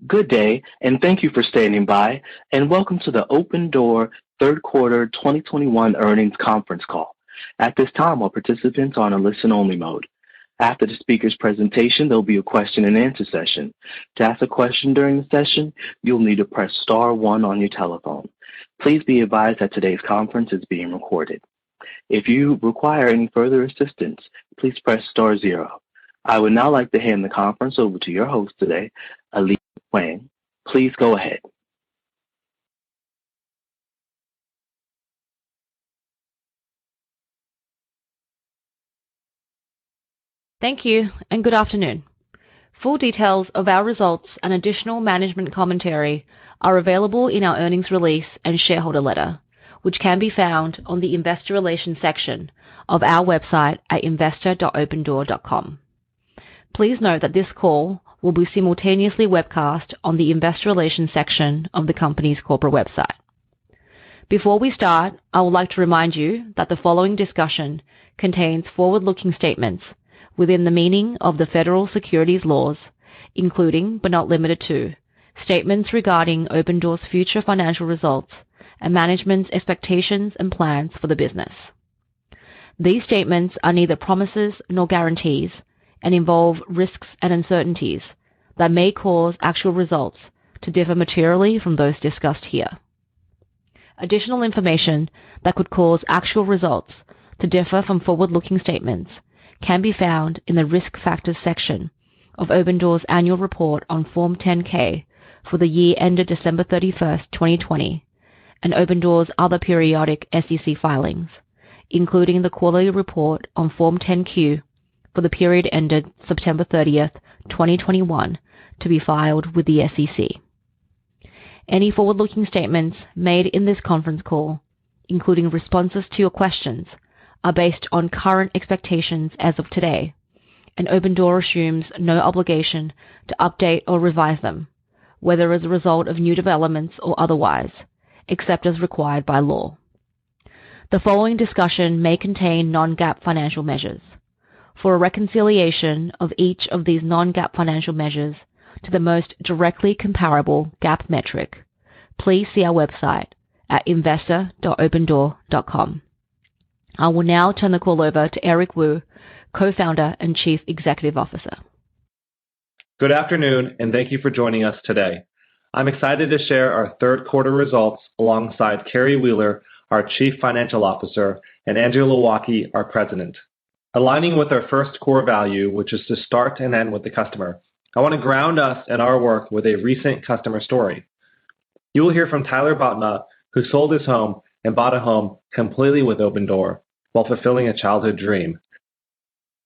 Good day, and thank you for standing by, and welcome to the Opendoor third quarter 2021 earnings conference call. At this time, all participants are on a listen-only mode. After the speaker's presentation, there'll be a question-and-answer session. To ask a question during the session, you'll need to press star one on your telephone. Please be advised that today's conference is being recorded. If you require any further assistance, please press star zero. I would now like to hand the conference over to your host today, Ali Wang. Please go ahead. Thank you, and good afternoon. Full details of our results and additional management commentary are available in our earnings release and shareholder letter, which can be found on the investor relations section of our website at investor.opendoor.com. Please note that this call will be simultaneously webcast on the investor relations section of the company's corporate website. Before we start, I would like to remind you that the following discussion contains forward-looking statements within the meaning of the federal securities laws, including, but not limited to, statements regarding Opendoor's future financial results and management's expectations and plans for the business. These statements are neither promises nor guarantees and involve risks and uncertainties that may cause actual results to differ materially from those discussed here. Additional information that could cause actual results to differ from forward-looking statements can be found in the Risk Factors section of Opendoor's annual report on Form 10-K for the year ended December 31st, 2020, and Opendoor's other periodic SEC filings, including the quarterly report on Form 10-Q for the period ended September 30th, 2021, to be filed with the SEC. Any forward-looking statements made in this conference call, including responses to your questions, are based on current expectations as of today, and Opendoor assumes no obligation to update or revise them, whether as a result of new developments or otherwise, except as required by law. The following discussion may contain non-GAAP financial measures. For a reconciliation of each of these non-GAAP financial measures to the most directly comparable GAAP metric, please see our website at investor.opendoor.com. I will now turn the call over to Eric Wu, Co-founder and Chief Executive Officer. Good afternoon, and thank you for joining us today. I'm excited to share our third quarter results alongside Carrie Wheeler, our Chief Financial Officer, and Andrew Lowacki, our President. Aligning with our first core value, which is to start and end with the customer, I want to ground us in our work with a recent customer story. You will hear from Tyler Botma, who sold his home and bought a home completely with Opendoor while fulfilling a childhood dream.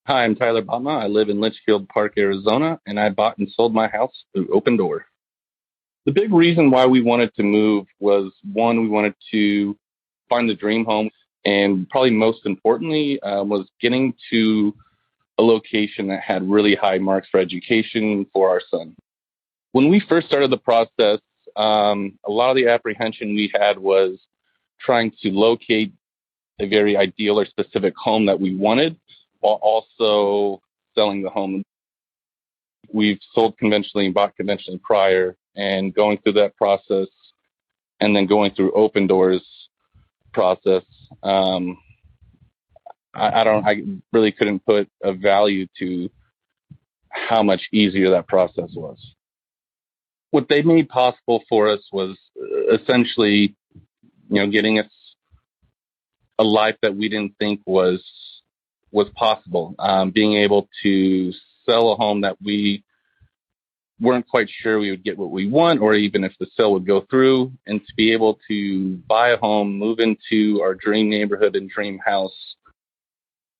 Hi, I'm Tyler Botma. I live in Litchfield Park, Arizona, and I bought and sold my house through Opendoor. The big reason why we wanted to move was, one, we wanted to find the dream home, and probably most importantly was getting to a location that had really high marks for education for our son. When we first started the process, a lot of the apprehension we had was trying to locate a very ideal or specific home that we wanted, while also selling the home. We've sold conventionally and bought conventionally prior, and going through that process and then going through Opendoor's process, I really couldn't put a value to how much easier that process was. What they made possible for us was essentially, getting us a life that we didn't think was possible. Being able to sell a home that we weren't quite sure we would get what we want, or even if the sale would go through, and to be able to buy a home, move into our dream neighborhood and dream house.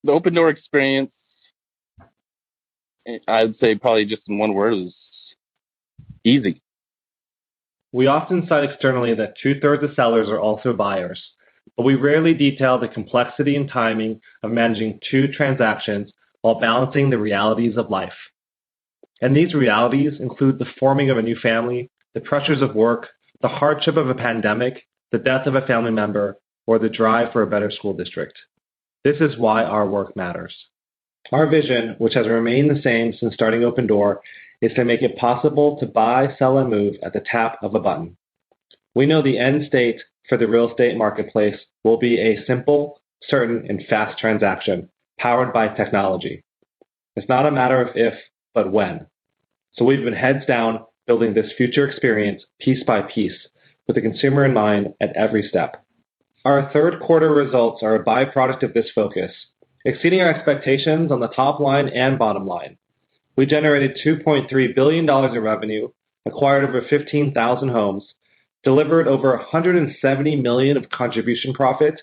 The Opendoor experience, I'd say probably just in one word, is easy. We often cite externally that 2/3 of sellers are also buyers, but we rarely detail the complexity and timing of managing two transactions while balancing the realities of life. And these realities include the forming of a new family, the pressures of work, the hardship of a pandemic, the death of a family member, or the drive for a better school district. This is why our work matters. Our vision, which has remained the same since starting Opendoor, is to make it possible to buy, sell, and move at the tap of a button. We know the end state for the real estate marketplace will be a simple, certain, and fast transaction powered by technology. It's not a matter of if, but when. So we've been heads down building this future experience piece by piece with the consumer in mind at every step. Our third quarter results are a byproduct of this focus, exceeding our expectations on the top line and bottom line. We generated $2.3 billion in revenue, acquired over 15,000 homes, delivered over $170 million of contribution profit,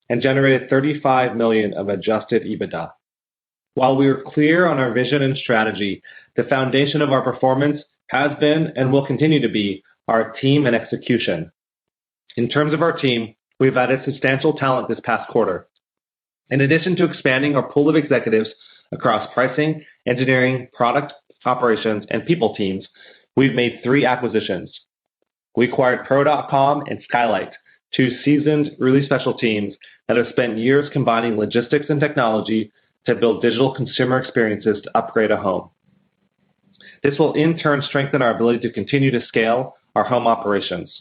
and generated $35 million of adjusted EBITDA. While we are clear on our vision and strategy, the foundation of our performance has been and will continue to be our team and execution. In terms of our team, we've added substantial talent this past quarter. In addition to expanding our pool of executives across pricing, engineering, product, operations, and people teams, we've made 3 acquisitions. We acquired Pro.com and Skylight, 2 seasoned, really special teams that have spent years combining logistics and technology to build digital consumer experiences to upgrade a home. This will in turn strengthen our ability to continue to scale our home operations.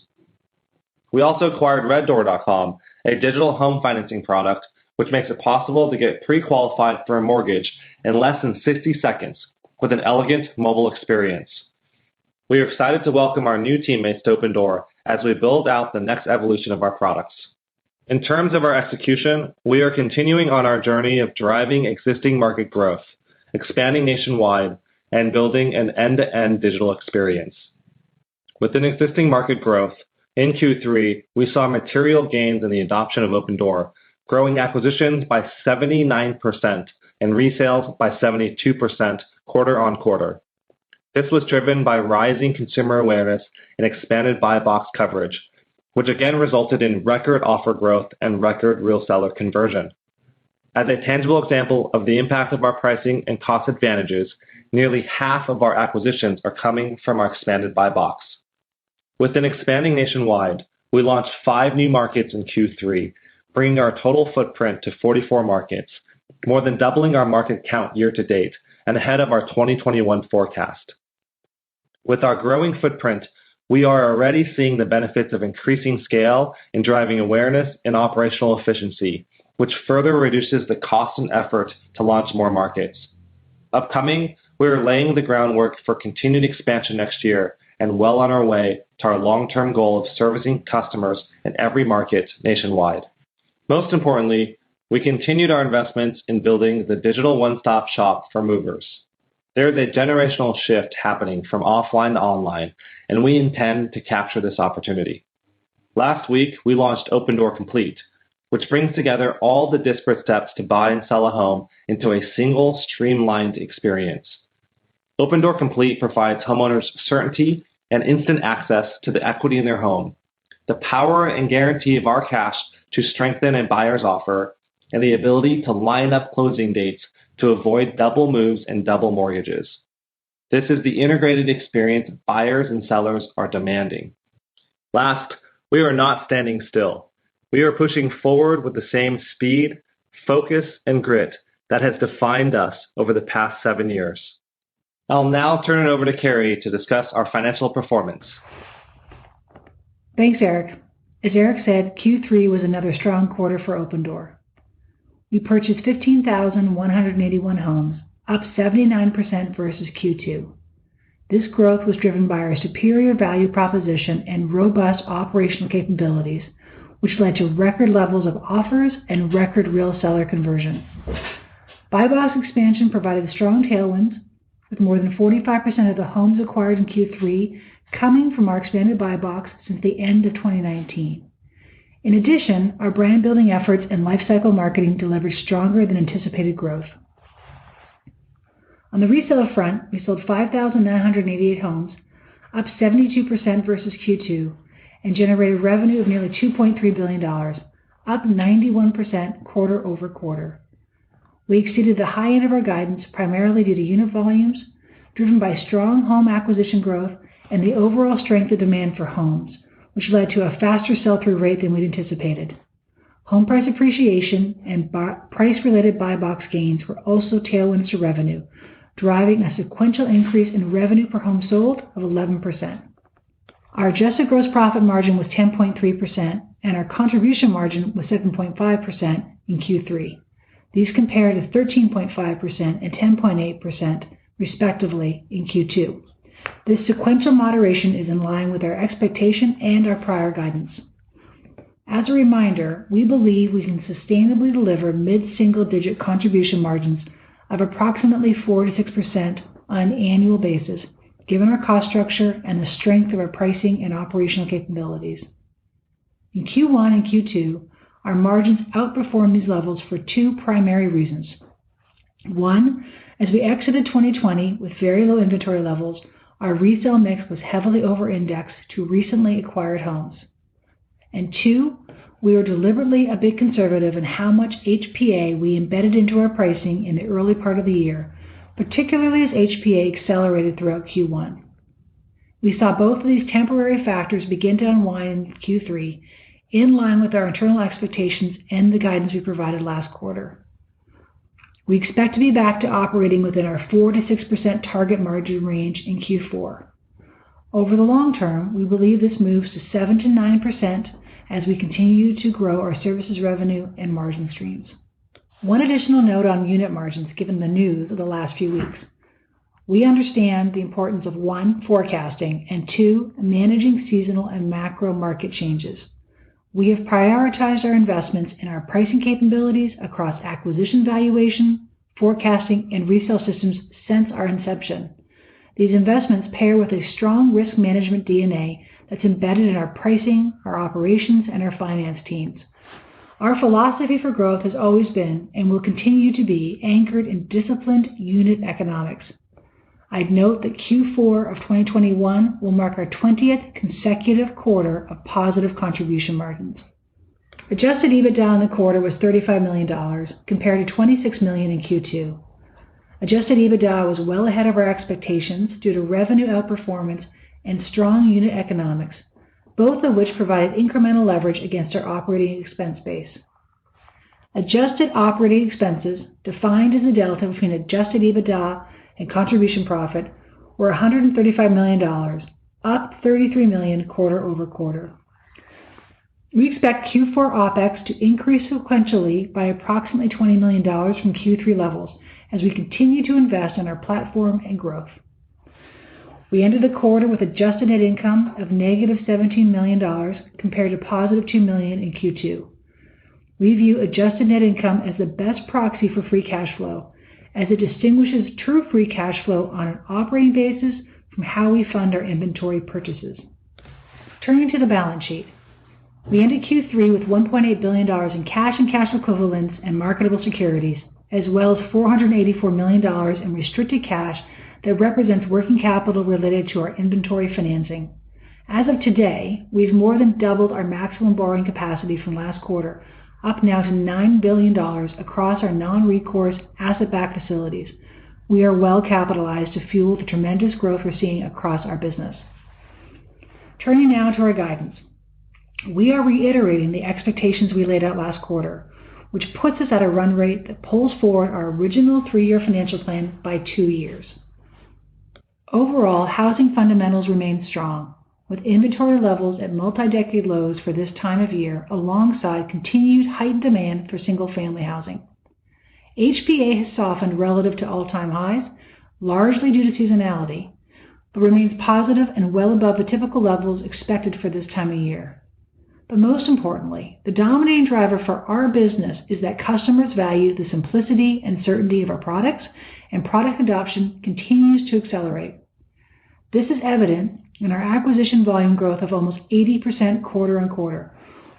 We also acquired Reddoor.com, a digital home financing product which makes it possible to get pre-qualified for a mortgage in less than 60 seconds with an elegant mobile experience. We are excited to welcome our new teammates to Opendoor as we build out the next evolution of our products. In terms of our execution, we are continuing on our journey of driving existing market growth, expanding nationwide, and building an end-to-end digital experience. Within existing market growth, in Q3, we saw material gains in the adoption of Opendoor, growing acquisitions by 79% and resales by 72% quarter on quarter. This was driven by rising consumer awareness and expanded buy box coverage, which again resulted in record offer growth and record real seller conversion. As a tangible example of the impact of our pricing and cost advantages, nearly half of our acquisitions are coming from our expanded buy box. Within expanding nationwide, we launched 5 new markets in Q3, bringing our total footprint to 44 markets, more than doubling our market count year to date and ahead of our 2021 forecast. With our growing footprint, we are already seeing the benefits of increasing scale and driving awareness and operational efficiency, which further reduces the cost and effort to launch more markets. Upcoming, we are laying the groundwork for continued expansion next year and well on our way to our long-term goal of servicing customers in every market nationwide. Most importantly, we continued our investments in building the digital one-stop shop for movers. There is a generational shift happening from offline to online, and we intend to capture this opportunity. Last week, we launched Opendoor Complete, which brings together all the disparate steps to buy and sell a home into a single, streamlined experience. Opendoor Complete provides homeowners certainty and instant access to the equity in their home, the power and guarantee of our cash to strengthen a buyer's offer, and the ability to line up closing dates to avoid double moves and double mortgages. This is the integrated experience buyers and sellers are demanding. Last, we are not standing still. We are pushing forward with the same speed, focus, and grit that has defined us over the past 7 years. I'll now turn it over to Carrie to discuss our financial performance. Thanks, Eric. As Eric said, Q3 was another strong quarter for Opendoor. We purchased 15,181 homes, up 79% versus Q2. This growth was driven by our superior value proposition and robust operational capabilities, which led to record levels of offers and record real seller conversion. Buy box expansion provided strong tailwinds, with more than 45% of the homes acquired in Q3 coming from our expanded buy box since the end of 2019. In addition, our brand building efforts and lifecycle marketing delivered stronger than anticipated growth. On the resale front, we sold 5,988 homes, up 72% versus Q2, and generated revenue of nearly $2.3 billion, up 91% quarter over quarter. We exceeded the high end of our guidance primarily due to unit volumes, driven by strong home acquisition growth and the overall strength of demand for homes, which led to a faster sell-through rate than we'd anticipated. Home price appreciation and price-related buy box gains were also tailwinds to revenue, driving a sequential increase in revenue per home sold of 11%. Our adjusted gross profit margin was 10.3%, and our contribution margin was 7.5% in Q3. These compare to 13.5% and 10.8%, respectively, in Q2. This sequential moderation is in line with our expectation and our prior guidance. As a reminder, we believe we can sustainably deliver mid-single-digit contribution margins of approximately 4 to 6% on an annual basis, given our cost structure and the strength of our pricing and operational capabilities. In Q1 and Q2, our margins outperformed these levels for two primary reasons. One, as we exited 2020 with very low inventory levels, our resale mix was heavily over-indexed to recently acquired homes. And two, we were deliberately a bit conservative in how much HPA we embedded into our pricing in the early part of the year, particularly as HPA accelerated throughout Q1. We saw both of these temporary factors begin to unwind in Q3, in line with our internal expectations and the guidance we provided last quarter. We expect to be back to operating within our 4 to 6% target margin range in Q4. Over the long term, we believe this moves to 7 to 9% as we continue to grow our services revenue and margin streams. One additional note on unit margins given the news of the last few weeks. We understand the importance of 1, forecasting, and 2, managing seasonal and macro market changes. We have prioritized our investments in our pricing capabilities across acquisition valuation, forecasting, and resale systems since our inception. These investments pair with a strong risk management DNA that's embedded in our pricing, our operations, and our finance teams. Our philosophy for growth has always been, and will continue to be, anchored in disciplined unit economics. I'd note that Q4 of 2021 will mark our 20th consecutive quarter of positive contribution margins. Adjusted EBITDA in the quarter was $35 million, compared to $26 million in Q2. Adjusted EBITDA was well ahead of our expectations due to revenue outperformance and strong unit economics, both of which provided incremental leverage against our operating expense base. Adjusted operating expenses, defined as the delta between adjusted EBITDA and contribution profit, were $135 million, up $33 million quarter over quarter. We expect Q4 OPEX to increase sequentially by approximately $20 million from Q3 levels as we continue to invest in our platform and growth. We ended the quarter with adjusted net income of negative $17 million compared to positive $2 million in Q2. We view adjusted net income as the best proxy for free cash flow, as it distinguishes true free cash flow on an operating basis from how we fund our inventory purchases. Turning to the balance sheet, we ended Q3 with $1.8 billion in cash and cash equivalents and marketable securities, as well as $484 million in restricted cash that represents working capital related to our inventory financing. As of today, we've more than doubled our maximum borrowing capacity from last quarter, up now to $9 billion across our non-recourse asset-backed facilities. We are well capitalized to fuel the tremendous growth we're seeing across our business. Turning now to our guidance. We are reiterating the expectations we laid out last quarter, which puts us at a run rate that pulls forward our original 3-year financial plan by 2 years. Overall, housing fundamentals remain strong, with inventory levels at multi-decade lows for this time of year, alongside continued heightened demand for single-family housing. HPA has softened relative to all-time highs, largely due to seasonality, but remains positive and well above the typical levels expected for this time of year. But most importantly, the dominating driver for our business is that customers value the simplicity and certainty of our products, and product adoption continues to accelerate. This is evident in our acquisition volume growth of almost 80% quarter on quarter,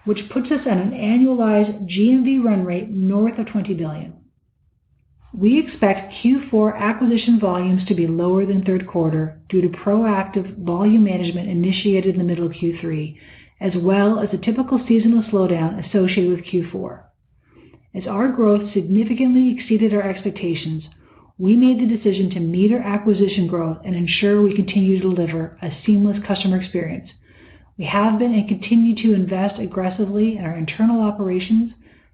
which puts us at an annualized GMV run rate north of $20 billion. We expect Q4 acquisition volumes to be lower than third quarter due to proactive volume management initiated in the middle of Q3, as well as a typical seasonal slowdown associated with Q4. As our growth significantly exceeded our expectations, we made the decision to meter acquisition growth and ensure we continue to deliver a seamless customer experience. We have been and continue to invest aggressively in our internal operations,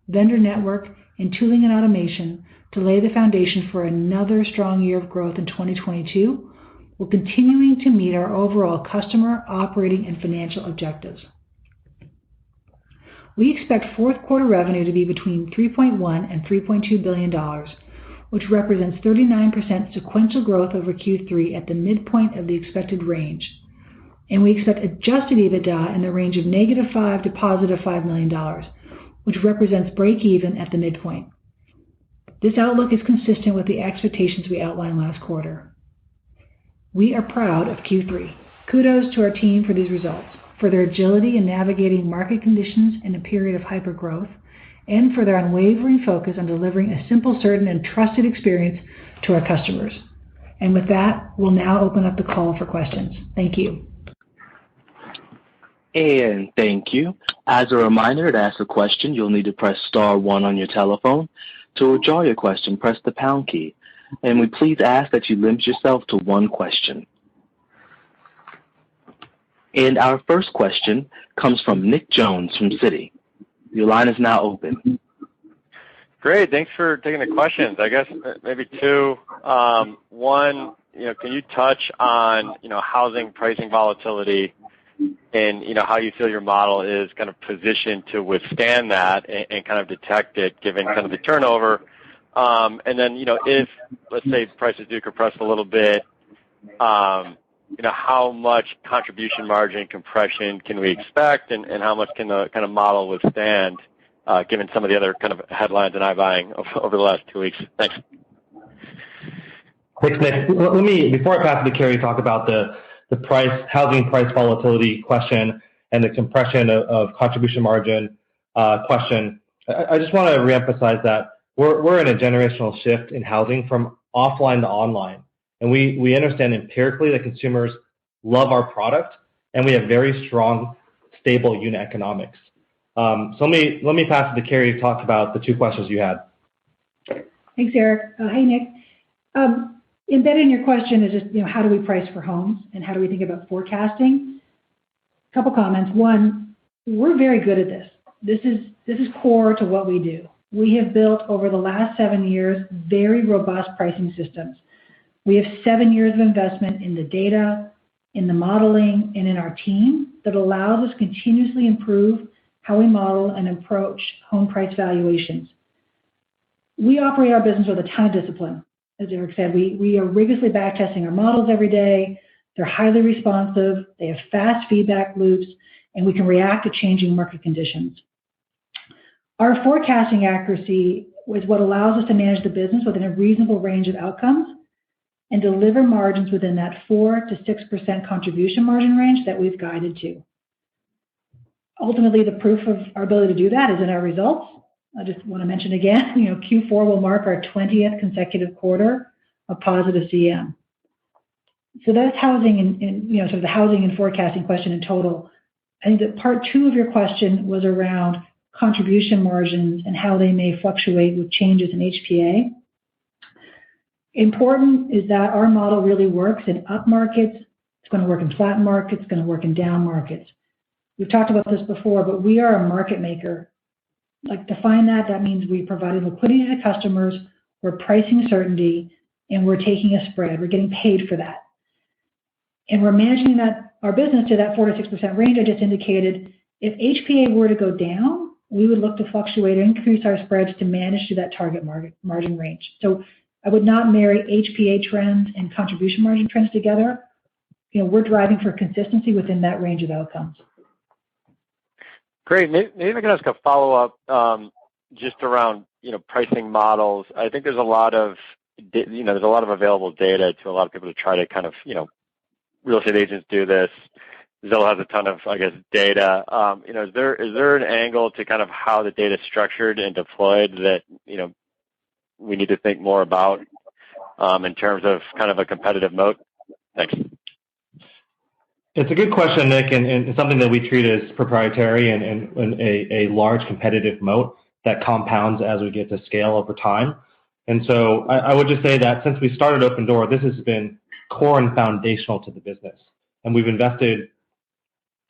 vendor network, and tooling and automation to lay the foundation for another strong year of growth in 2022, while continuing to meet our overall customer, operating, and financial objectives. We expect fourth quarter revenue to be between $3.1 and $3.2 billion, which represents 39% sequential growth over Q3 at the midpoint of the expected range. And we expect adjusted EBITDA in the range of -$5 to +$5 million, which represents break even at the midpoint. This outlook is consistent with the expectations we outlined last quarter. We are proud of Q3. Kudos to our team for these results, for their agility in navigating market conditions in a period of hypergrowth, and for their unwavering focus on delivering a simple, certain, and trusted experience to our customers. And with that, we'll now open up the call for questions. Thank you. And thank you. As a reminder, to ask a question, you'll need to press star 1 on your telephone. To withdraw your question, press the pound key. And we please ask that you limit yourself to one question. And our first question comes from Nick Jones from Citi. Your line is now open. Great. Thanks for taking the questions. I guess maybe two. One, can you touch on, housing pricing volatility and, how you feel your model is kind of positioned to withstand that and kind of detect it given kind of the turnover. And then, if, let's say, prices do compress a little bit, how much contribution margin compression can we expect, and how much can the kind of model withstand, given some of the other kind of headlines in iBuying over the last 2 weeks? Thanks. Thanks, Nick. Let me, before I pass it to Carrie, talk about the housing price volatility question and the compression of contribution margin question. I just want to reemphasize that we're in a generational shift in housing from offline to online. And we understand empirically that consumers love our product, and we have very strong, stable unit economics. So let me pass it to Carrie to talk about the two questions you had. Thanks, Eric. Hey, Nick. Embedded in your question is just, how do we price for homes and how do we think about forecasting? A couple comments. One, we're very good at this. This is core to what we do. We have built over the last 7 years very robust pricing systems. We have 7 years of investment in the data, in the modeling, and in our team that allows us to continuously improve how we model and approach home price valuations. We operate our business with a ton of discipline. As Eric said, we are rigorously backtesting our models every day. They're highly responsive. They have fast feedback loops, and we can react to changing market conditions. Our forecasting accuracy is what allows us to manage the business within a reasonable range of outcomes and deliver margins within that 4 to 6% contribution margin range that we've guided to. Ultimately, the proof of our ability to do that is in our results. I just want to mention again, Q4 will mark our 20th consecutive quarter of positive CM. So that's housing and sort of the housing and forecasting question in total. I think that part 2 of your question was around contribution margins and how they may fluctuate with changes in HPA. Important is that our model really works in up markets. It's going to work in flat markets. It's going to work in down markets. We've talked about this before, but we are a market maker. Like, define that means we provide liquidity to customers, we're pricing certainty, and we're taking a spread. We're getting paid for that. And we're managing our business to that 4 to 6% range I just indicated. If HPA were to go down, we would look to fluctuate or increase our spreads to manage to that target margin range. So I would not marry HPA trends and contribution margin trends together. We're driving for consistency within that range of outcomes. Great. Maybe I can ask a follow-up just around pricing models. I think there's a lot of available data to a lot of people to try to kind of real estate agents do this. Zillow has a ton of, I guess, data. Is there an angle to kind of how the data is structured and deployed that we need to think more about in terms of kind of a competitive moat? Thanks. It's a good question, Nick, and something that we treat as proprietary and a large competitive moat that compounds as we get to scale over time. And so I would just say that since we started Opendoor, this has been core and foundational to the business. And we've invested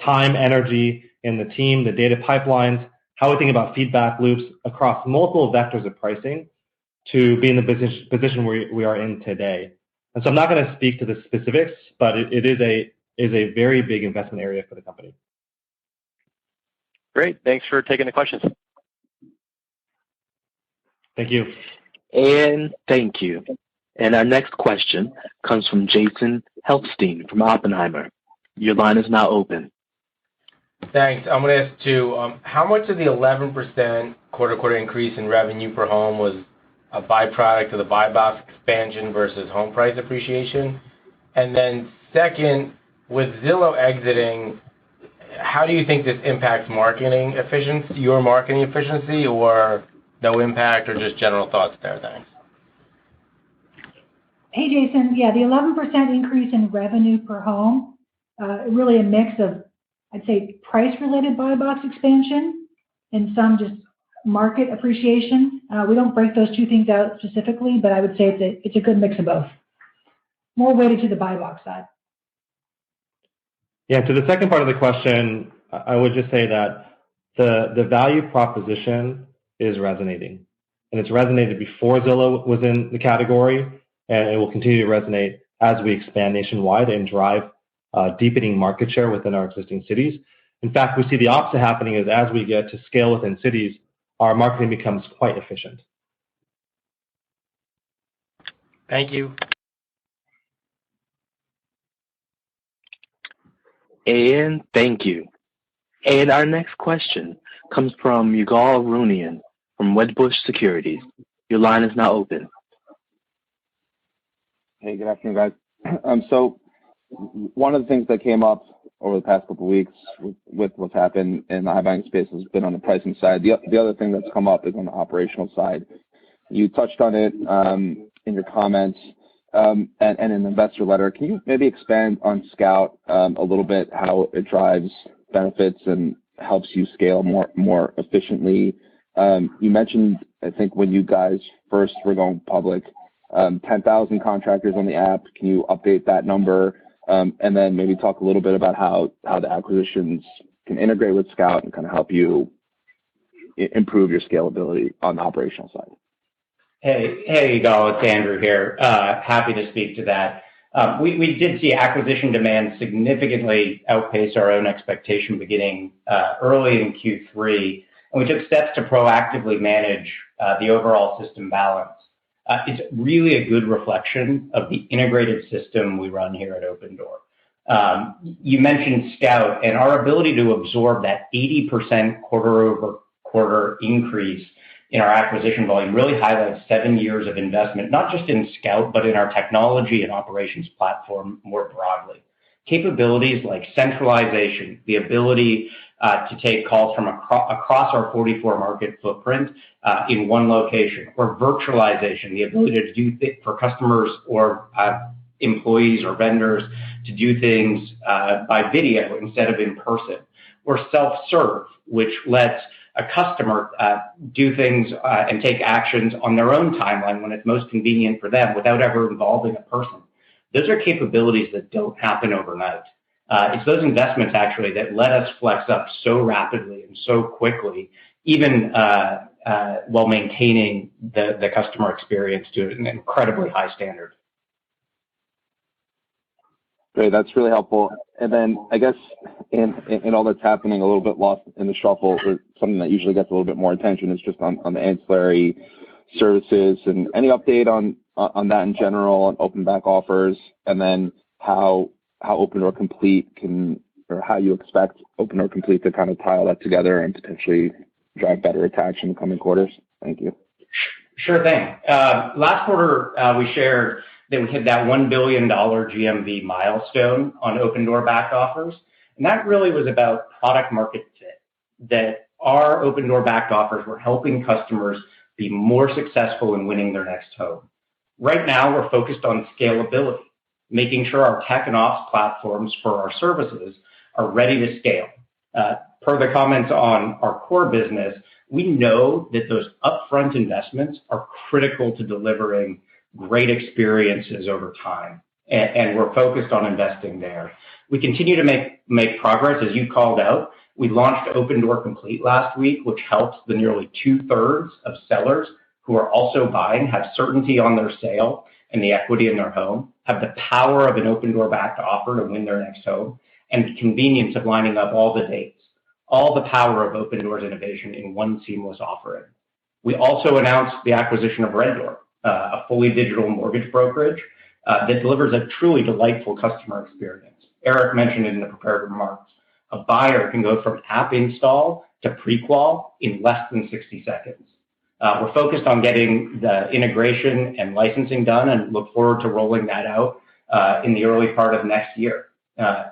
time, energy in the team, the data pipelines, how we think about feedback loops across multiple vectors of pricing to be in the position we are in today. And so I'm not going to speak to the specifics, but it is a very big investment area for the company. Great. Thanks for taking the questions. Thank you. And thank you. And our next question comes from Jason Helfstein from Oppenheimer. Your line is now open. Thanks. I'm going to ask two. How much of the 11% quarter-to-quarter increase in revenue per home was a byproduct of the buy box expansion versus home price appreciation? And then second, with Zillow exiting, how do you think this impacts marketing efficiency, your marketing efficiency, or no impact, or just general thoughts there? Thanks. Hey, Jason. Yeah, the 11% increase in revenue per home, really a mix of, I'd say, price-related buy box expansion and some just market appreciation. We don't break those two things out specifically, but I would say it's a good mix of both. More weighted to the buy box side. Yeah, to the second part of the question, I would just say that the value proposition is resonating. And it's resonated before Zillow was in the category, and it will continue to resonate as we expand nationwide and drive deepening market share within our existing cities. In fact, we see the opposite happening is as we get to scale within cities, our marketing becomes quite efficient. Thank you. And thank you. And our next question comes from Ygal Arounian from Wedbush Securities. Your line is now open. Hey, good afternoon, guys. So one of the things that came up over the past couple of weeks with what's happened in the iBuying space has been on the pricing side. The other thing that's come up is on the operational side. You touched on it in your comments and in the investor letter. Can you maybe expand on Scout a little bit, how it drives benefits and helps you scale more efficiently? You mentioned, I think, when you guys first were going public, 10,000 contractors on the app. Can you update that number? And then maybe talk a little bit about how the acquisitions can integrate with Scout and kind of help you improve your scalability on the operational side. Hey, Ygal, it's Andrew here. Happy to speak to that. We did see acquisition demand significantly outpace our own expectation beginning early in Q3, and we took steps to proactively manage the overall system balance. It's really a good reflection of the integrated system we run here at Opendoor. You mentioned Scout, and our ability to absorb that 80% quarter-over-quarter increase in our acquisition volume really highlights 7 years of investment, not just in Scout, but in our technology and operations platform more broadly. Capabilities like centralization, the ability to take calls from across our 44 market footprint in one location, or virtualization, the ability to do for customers or employees or vendors to do things by video instead of in person, or self-serve, which lets a customer do things and take actions on their own timeline when it's most convenient for them without ever involving a person. Those are capabilities that don't happen overnight. It's those investments actually that let us flex up so rapidly and so quickly, even while maintaining the customer experience to an incredibly high standard. Great, that's really helpful. And then I guess in all that's happening, a little bit lost in the shuffle, or something that usually gets a little bit more attention is just on the ancillary services. And any update on that in general, on open back offers, and then how Opendoor Complete can, or how you expect Opendoor Complete to kind of tile that together and potentially drive better attach in the coming quarters? Thank you. Sure thing. Last quarter, we shared that we hit that $1 billion GMV milestone on Opendoor backed offers. And that really was about product market fit, that our Opendoor backed offers were helping customers be more successful in winning their next home. Right now, we're focused on scalability, making sure our tech and ops platforms for our services are ready to scale. Per the comments on our core business, we know that those upfront investments are critical to delivering great experiences over time, and we're focused on investing there. We continue to make progress, as you called out. We launched Opendoor Complete last week, which helps the nearly 2/3 of sellers who are also buying have certainty on their sale and the equity in their home, have the power of an Opendoor backed offer to win their next home, and the convenience of lining up all the dates, all the power of Opendoor's innovation in one seamless offering. We also announced the acquisition of Reddoor, a fully digital mortgage brokerage that delivers a truly delightful customer experience. Eric mentioned it in the prepared remarks. A buyer can go from app install to pre-qual in less than 60 seconds. We're focused on getting the integration and licensing done and look forward to rolling that out in the early part of next year.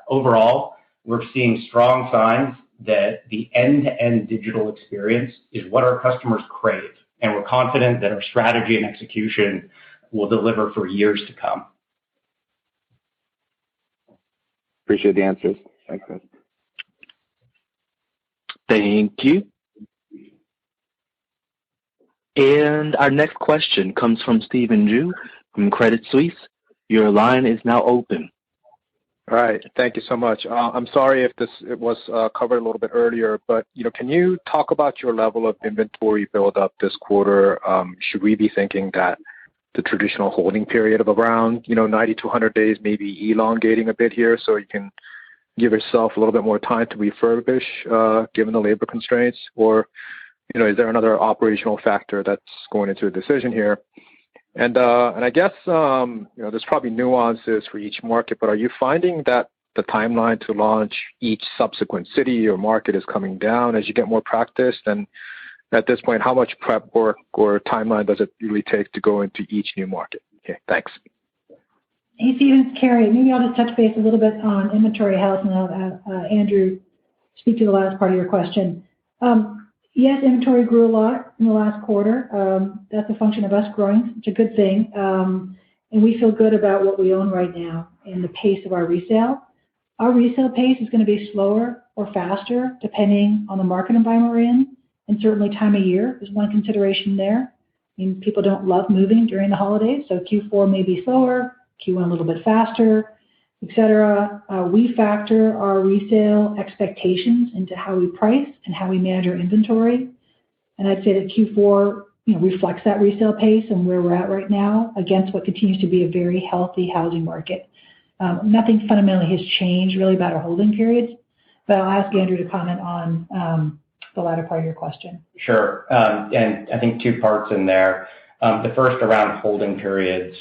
Overall, we're seeing strong signs that the end-to-end digital experience is what our customers crave, and we're confident that our strategy and execution will deliver for years to come. Appreciate the answers. Thanks, guys. Thank you. And our next question comes from Stephen Ju from Credit Suisse. Your line is now open. All right. Thank you so much. I'm sorry if it was covered a little bit earlier, but can you talk about your level of inventory build-up this quarter? Should we be thinking that the traditional holding period of around 90 to 100 days may be elongating a bit here, so you can give yourself a little bit more time to refurbish given the labor constraints, or is there another operational factor that's going into a decision here? And I guess there's probably nuances for each market, but are you finding that the timeline to launch each subsequent city or market is coming down as you get more practice? And at this point, how much prep work or timeline does it really take to go into each new market? Okay, thanks. Hey, Stephen, it's Carrie. Maybe I'll just touch base a little bit on inventory health, and I'll Andrew speak to the last part of your question. Yes, inventory grew a lot in the last quarter. That's a function of us growing. It's a good thing. And we feel good about what we own right now and the pace of our resale. Our resale pace is going to be slower or faster depending on the market environment we're in, and certainly time of year is one consideration there. I mean, people don't love moving during the holidays, so Q4 may be slower, Q1 a little bit faster, etc. We factor our resale expectations into how we price and how we manage our inventory. And I'd say that Q4 reflects that resale pace and where we're at right now against what continues to be a very healthy housing market. Nothing fundamentally has changed really about our holding periods, but I'll ask Andrew to comment on the latter part of your question. Sure. And I think two parts in there. The first around holding periods.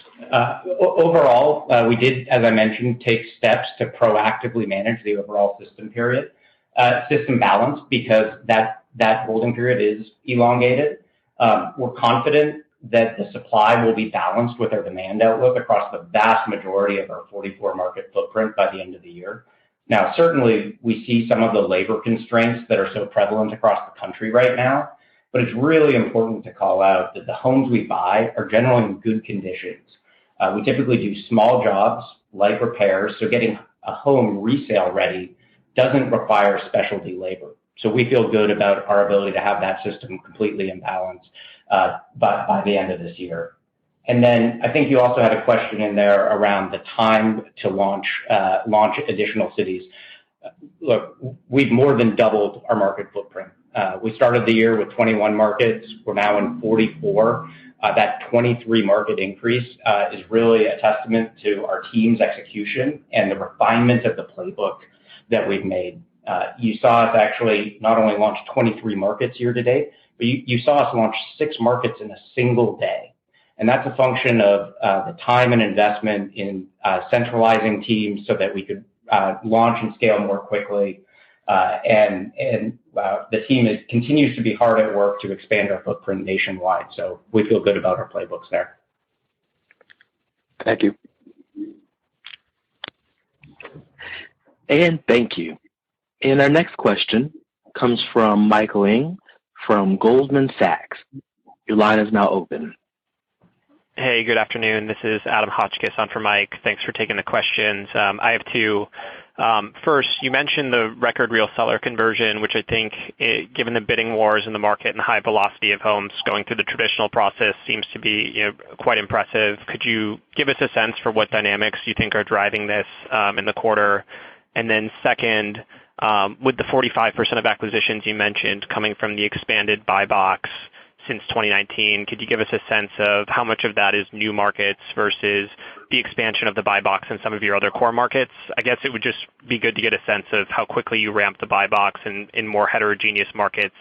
Overall, we did, as I mentioned, take steps to proactively manage the overall system balance because that holding period is elongated. We're confident that the supply will be balanced with our demand outlook across the vast majority of our 44 market footprint by the end of the year. Now, certainly, we see some of the labor constraints that are so prevalent across the country right now, but it's really important to call out that the homes we buy are generally in good conditions. We typically do small jobs, light repairs, so getting a home resale ready doesn't require specialty labor. So we feel good about our ability to have that system completely in balance by the end of this year. And then I think you also had a question in there around the time to launch additional cities. Look, we've more than doubled our market footprint. We started the year with 21 markets. We're now in 44. That 23 market increase is really a testament to our team's execution and the refinement of the playbook that we've made. You saw us actually not only launch 23 markets year to date, but you saw us launch 6 markets in a single day. And that's a function of the time and investment in centralizing teams so that we could launch and scale more quickly. And the team continues to be hard at work to expand our footprint nationwide. So we feel good about our playbooks there. Thank you. And thank you. And our next question comes from Michael Ng from Goldman Sachs. Your line is now open. Hey, good afternoon. This is Adam Hotchkiss on for Mike. Thanks for taking the questions. I have two. First, you mentioned the record real seller conversion, which I think, given the bidding wars in the market and the high velocity of homes going through the traditional process, seems to be quite impressive. Could you give us a sense for what dynamics you think are driving this in the quarter? And then second, with the 45% of acquisitions you mentioned coming from the expanded buy box since 2019. Could you give us a sense of how much of that is new markets versus the expansion of the buy box in some of your other core markets? I guess it would just be good to get a sense of how quickly you ramp the buy box in more heterogeneous markets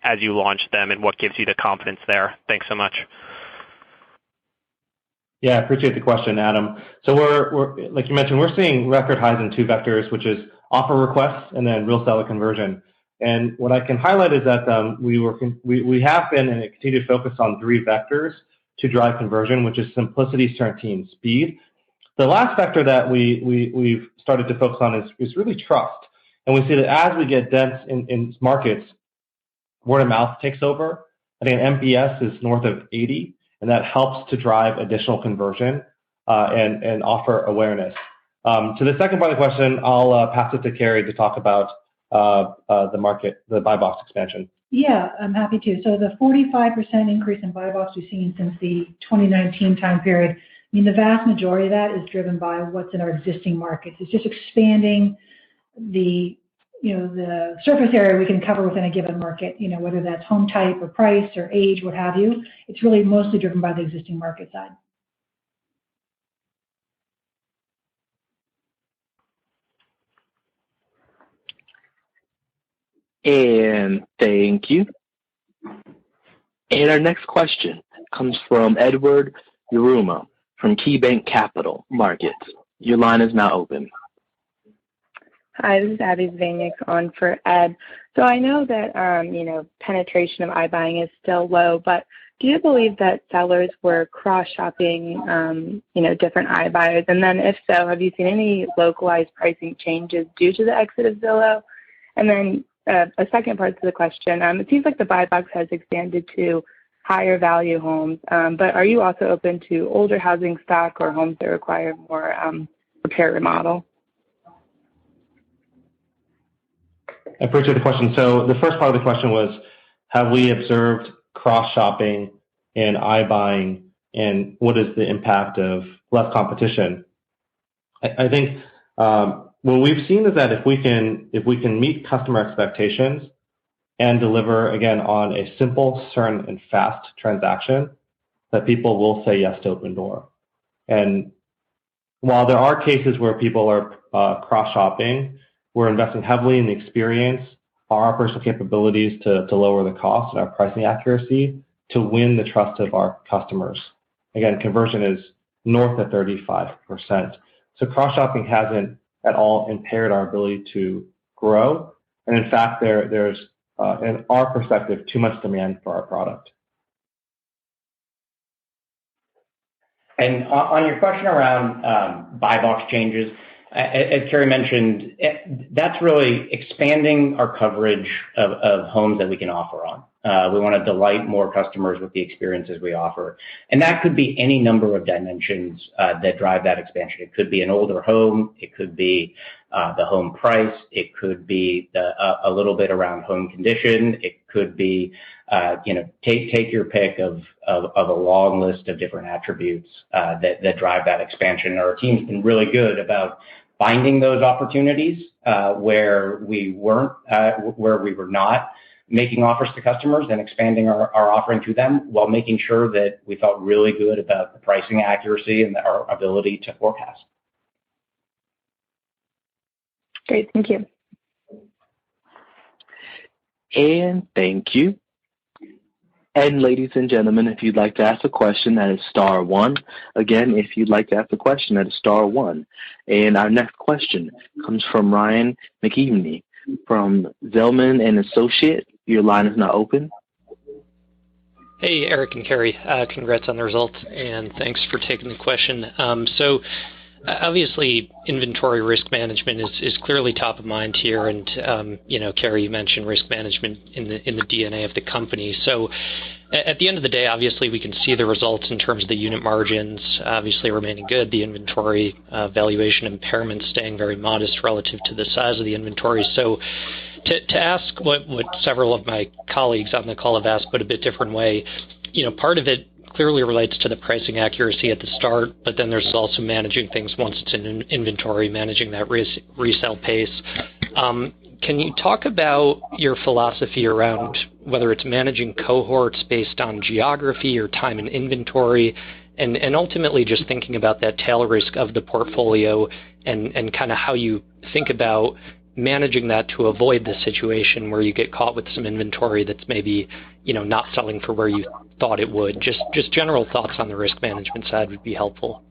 as you launch them and what gives you the confidence there. Thanks so much. Yeah, I appreciate the question, Adam. So we're like you mentioned, we're seeing record highs in two vectors, which is offer requests and then real seller conversion. And what I can highlight is that we have been and continue to focus on three vectors to drive conversion, which is simplicity, certainty, and speed. The last vector that we've started to focus on is really trust. And we see that as we get dense in markets, word of mouth takes over. I think NPS is north of 80, and that helps to drive additional conversion and offer awareness. To the second part of the question, I'll pass it to Carrie to talk about the buy box expansion. Yeah, I'm happy to. So the 45% increase in buy box we've seen since the 2019 time period, I mean, the vast majority of that is driven by what's in our existing markets. It's just expanding the surface area we can cover within a given market, whether that's home type or price or age, what have you. It's really mostly driven by the existing market side. And thank you. And our next question comes from Edward Yruma from KeyBanc Capital Markets. Your line is now open. Hi, this is Abby Zvaniak on for Ed. So I know that, penetration of iBuying is still low, but do you believe that sellers were cross-shopping, different iBuyers? And then if so, have you seen any localized pricing changes due to the exit of Zillow? And then a second part to the question, it seems like the buy box has expanded to higher value homes, but are you also open to older housing stock or homes that require more repair remodel? I appreciate the question. So the first part of the question was, have we observed cross-shopping in iBuying, and what is the impact of less competition? I think what we've seen is that if we can meet customer expectations and deliver, again, on a simple, certain, and fast transaction, that people will say yes to Opendoor. And while there are cases where people are cross-shopping, we're investing heavily in the experience, our operational capabilities to lower the cost and our pricing accuracy to win the trust of our customers. Again, conversion is north of 35%. So cross-shopping hasn't at all impaired our ability to grow. And in fact, there's, in our perspective, too much demand for our product. And on your question around buy box changes, as Carrie mentioned, that's really expanding our coverage of homes that we can offer on. We want to delight more customers with the experiences we offer. And that could be any number of dimensions that drive that expansion. It could be an older home. It could be the home price. It could be a little bit around home condition. It could be, take your pick of a long list of different attributes that drive that expansion. Our team's been really good about finding those opportunities where we were not making offers to customers and expanding our offering to them while making sure that we felt really good about the pricing accuracy and our ability to forecast. Great, thank you. And thank you. And ladies and gentlemen, if you'd like to ask a question, that is star one. Again, if you'd like to ask a question, that is star one. And our next question comes from Ryan McKeveney from Zelman & Associates. Your line is now open. Hey, Eric and Carrie. Congrats on the results, and thanks for taking the question. Obviously, inventory risk management is clearly top of mind here, and Carrie, you mentioned risk management in the DNA of the company. So, at the end of the day, obviously, we can see the results in terms of the unit margins, obviously remaining good. The inventory valuation impairment staying very modest relative to the size of the inventory. So, to ask what several of my colleagues on the call have asked, but a bit different way, part of it clearly relates to the pricing accuracy at the start, but then there's also managing things once it's in inventory, managing that resale pace. Can you talk about your philosophy around whether it's managing cohorts based on geography or time and inventory, and ultimately just thinking about that tail risk of the portfolio and kind of how you think about managing that to avoid the situation where you get caught with some inventory that's maybe, not selling for where you thought it would. Just general thoughts on the risk management side would be helpful.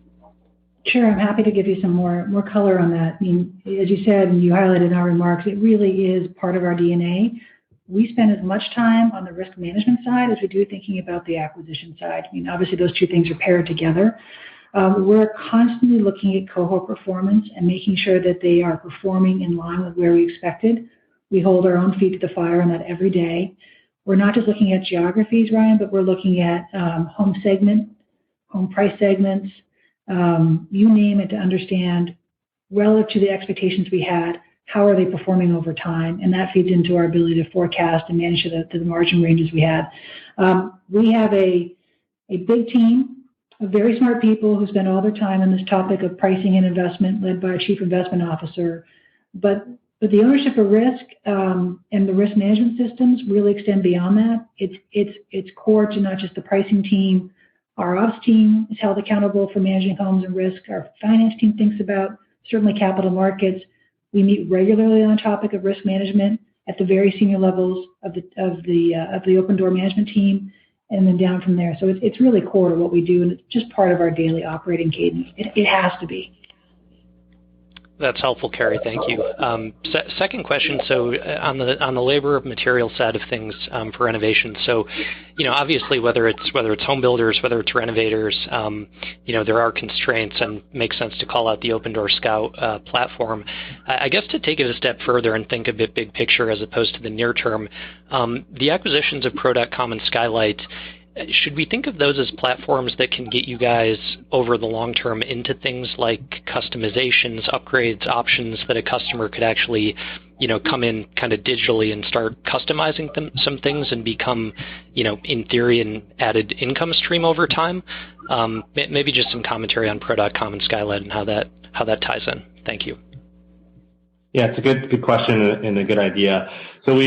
Sure, I'm happy to give you some more color on that. I mean, as you said and you highlighted in our remarks, it really is part of our DNA. We spend as much time on the risk management side as we do thinking about the acquisition side. I mean, obviously those two things are paired together. We're constantly looking at cohort performance and making sure that they are performing in line with where we expected. We hold our own feet to the fire on that every day. We're not just looking at geographies, Ryan, but we're looking at home price segments, you name it, to understand relative to the expectations we had, how are they performing over time, and that feeds into our ability to forecast and manage to the margin ranges we had. We have a big team of very smart people who spend all their time on this topic of pricing and investment, led by our Chief Investment Officer. But the ownership of risk and the risk management systems really extend beyond that. It's core to not just the pricing team. Our ops team is held accountable for managing homes and risk. Our finance team thinks about certainly capital markets. We meet regularly on the topic of risk management at the very senior levels of the Opendoor management team, and then down from there. So it's really core to what we do, and it's just part of our daily operating cadence. It has to be. That's helpful, Carrie. Thank you. Second question. So on the labor of material side of things for renovation. So, obviously whether it's home builders, whether it's renovators, there are constraints, and makes sense to call out the Opendoor Scout platform. I guess to take it a step further and think a bit big picture as opposed to the near term, the acquisitions of Pro.com and Skylight. Should we think of those as platforms that can get you guys over the long term into things like customizations, upgrades, options that a customer could actually, come in kind of digitally and start customizing some things and become, in theory, an added income stream over time? Maybe just some commentary on Pro.com and Skylight and how that ties in. Thank you. Yeah, it's a good question and a good idea. So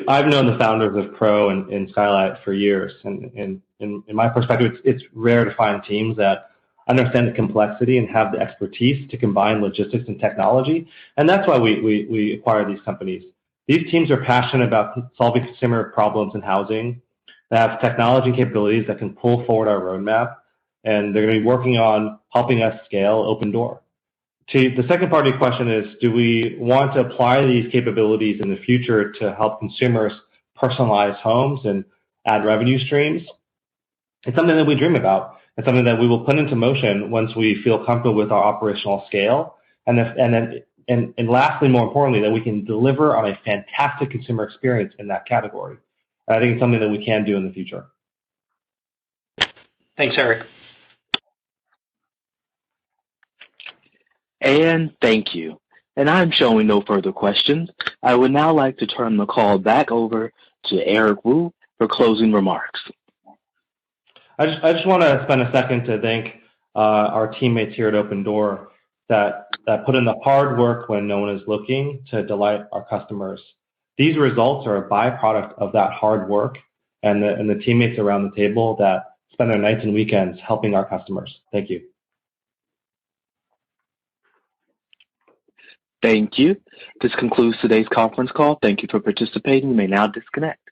I've known the founders of Pro and Skylight for years, and in my perspective, it's rare to find teams that understand the complexity and have the expertise to combine logistics and technology, and that's why we acquire these companies. These teams are passionate about solving consumer problems in housing. They have technology capabilities that can pull forward our roadmap, and they're going to be working on helping us scale Opendoor. To the second part of your question is, do we want to apply these capabilities in the future to help consumers personalize homes and add revenue streams? It's something that we dream about. It's something that we will put into motion once we feel comfortable with our operational scale. And lastly, more importantly, that we can deliver on a fantastic consumer experience in that category. I think it's something that we can do in the future. Thanks, Eric. And thank you. And I'm showing no further questions. I would now like to turn the call back over to Eric Wu for closing remarks. I just want to spend a second to thank our teammates here at Opendoor that put in the hard work when no one is looking to delight our customers. These results are a byproduct of that hard work and the teammates around the table that spend their nights and weekends helping our customers. Thank you. Thank you. This concludes today's conference call. Thank you for participating. You may now disconnect.